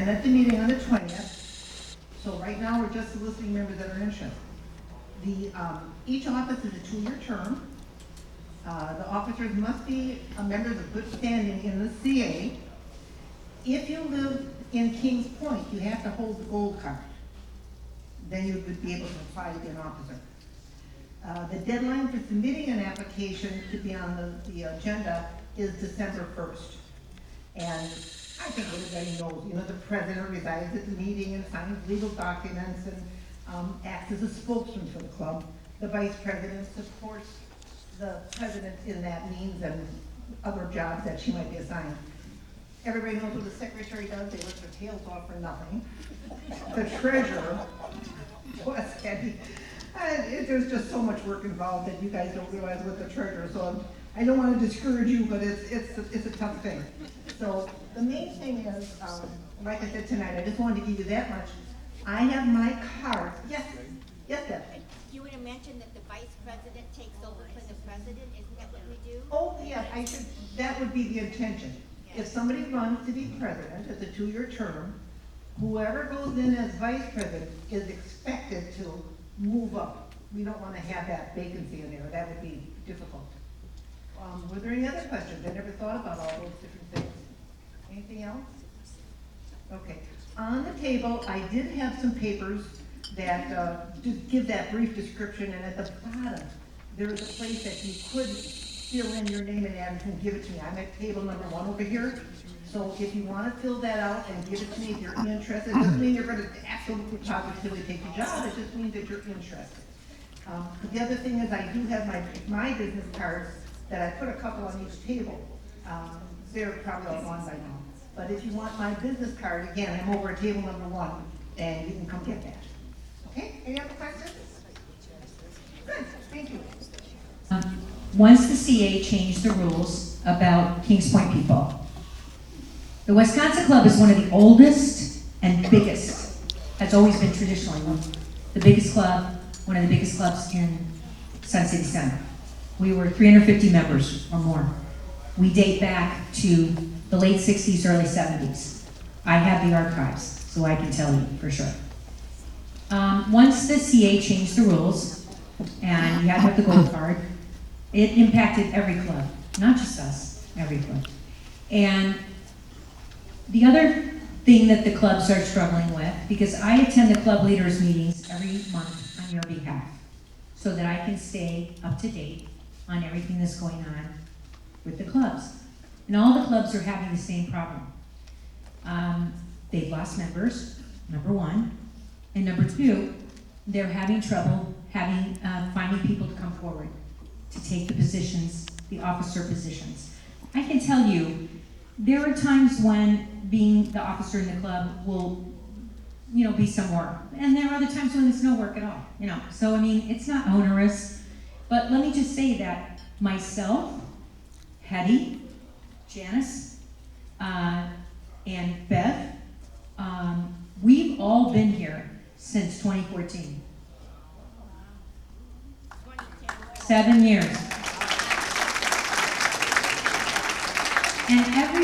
then at the meeting on the 20th, so right now we're just soliciting members that are interested. Each office is a 2-year term. The officers must be members of good standing in the CA. If you live in Kings Point, you have to hold the gold card. Then you would be able to apply to be an officer. The deadline for submitting an application to be on the agenda is December 1st. And I think everybody knows, you know, the president resides at the meeting and signs legal documents and acts as a spokesman for the club. The vice president supports the president in that means and other jobs that she might be assigned. Everybody knows what the secretary does. They work their tails off for nothing. The treasurer, there's just so much work involved that you guys don't realize with the treasurer. So I don't want to discourage you, but it's a tough thing. So the main thing is, like I said tonight, I just wanted to give you that much. I have my card. Yes, Deb. You would have mentioned that the vice president takes over for the president. Isn't that what we do? Oh, yeah, that would be the intention. If somebody runs to be president, it's a 2-year term, whoever goes in as vice president is expected to move up. We don't want to have that vacancy in there. That would be difficult. Were there any other questions? I never thought about all those different things. Anything else? Okay. On the table, I did have some papers that just give that brief description, and at the bottom, there is a place that you could fill in your name and address and give it to me. I'm at table number 1 over here. So if you want to fill that out and give it to me if you're interested, it doesn't mean you're going to absolutely positively take the job, it just means that you're interested. The other thing is I do have my business cards that I put a couple on each table. They're probably all gone by now. But if you want my business card, again, I'm over at table number 1, and you can come get that. Okay, any other questions? Good, thank you. Once the CA changed the rules about Kings Point people, the Wisconsin Club is one of the oldest and biggest, has always been traditionally the biggest club, one of the biggest clubs in Sun City Center. We were 350 members or more. We date back to the late 60s, early 70s. I have the archives, so I can tell you for sure. Once the CA changed the rules, and you had to have the gold card, it impacted every club, not just us, every club. And the other thing that the clubs are struggling with, because I attend the club leaders meetings every month on your behalf, so that I can stay up to date on everything that's going on with the clubs. And all the clubs are having the same problem. They've lost members, number 1. And number 2, they're having trouble finding people to come forward to take the positions, the officer positions. I can tell you, there are times when being the officer in the club will, be some work. And there are other times when it's no work at all, So, it's not onerous. But let me just say that myself, Hetty, Janice, and Beth, we've all been here since 2014. 7 years. And every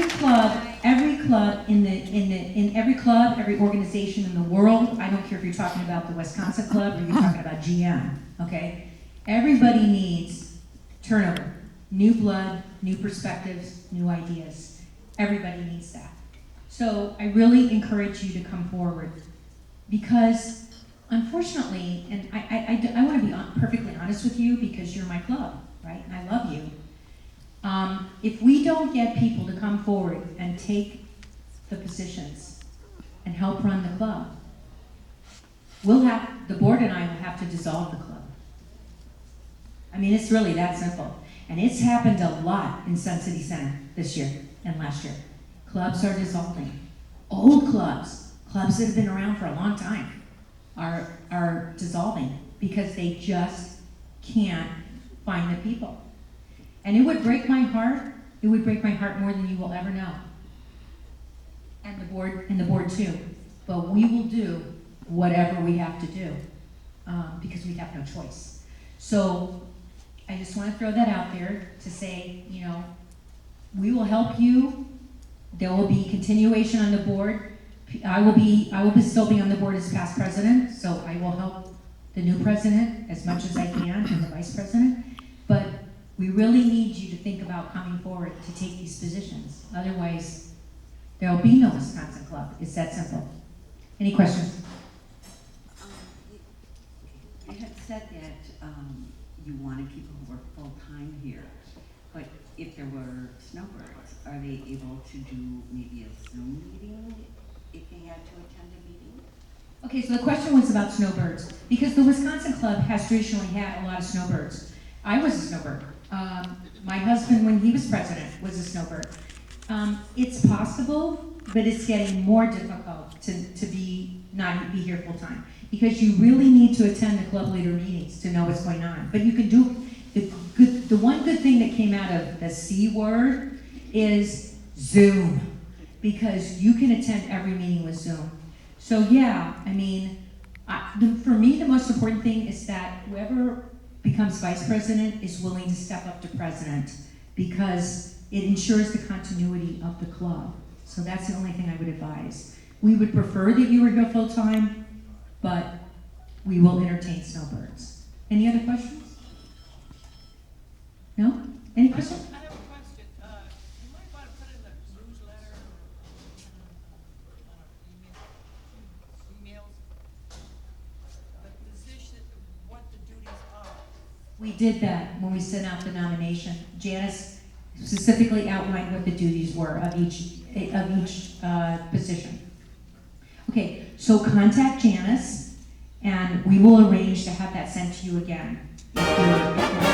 organization in the world, I don't care if you're talking about the Wisconsin Club or you're talking about GM, okay? Everybody needs turnover, new blood, new perspectives, new ideas. Everybody needs that. So I really encourage you to come forward because unfortunately, and I want to be perfectly honest with you because you're my club, right? And I love you. If we don't get people to come forward and take the positions and help run the club, the board and I will have to dissolve the club. It's really that simple. And it's happened a lot in Sun City Center this year and last year. Clubs are dissolving. Old clubs that have been around for a long time, are dissolving because they just can't find the people. And it would break my heart. It would break my heart more than you will ever know. And the board too. But we will do whatever we have to do because we have no choice. So I just want to throw that out there to say, we will help you. There will be continuation on the board. I will be still be on the board as past president, so I will help the new president as much as I can and the vice president. But we really need you to think about coming forward to take these positions. Otherwise, there will be no Wisconsin Club. It's that simple. Any questions? You had said that you wanted people who work full-time here, but if there were snowbirds, are they able to do maybe a Zoom meeting if they had to attend a meeting? Okay, so the question was about snowbirds, because the Wisconsin Club has traditionally had a lot of snowbirds. I was a snowbird. My husband, when he was president, was a snowbird. It's possible, but it's getting more difficult to not be here full time, because you really need to attend the club leader meetings to know what's going on. But you can do, the one good thing that came out of the C word is Zoom, because you can attend every meeting with Zoom. So yeah, I mean, for me, the most important thing is that whoever becomes vice president is willing to step up to president, because it ensures the continuity of the club. So that's the only thing I would advise. We would prefer that you were here full time, but we will entertain snowbirds. Any other questions? No? Any questions? I have a question. You might want to put in the newsletter or emails, the position, what the duties are. We did that when we sent out the nomination. Janice specifically outlined what the duties were of each position. Okay, so contact Janice, and we will arrange to have that sent to you again if you're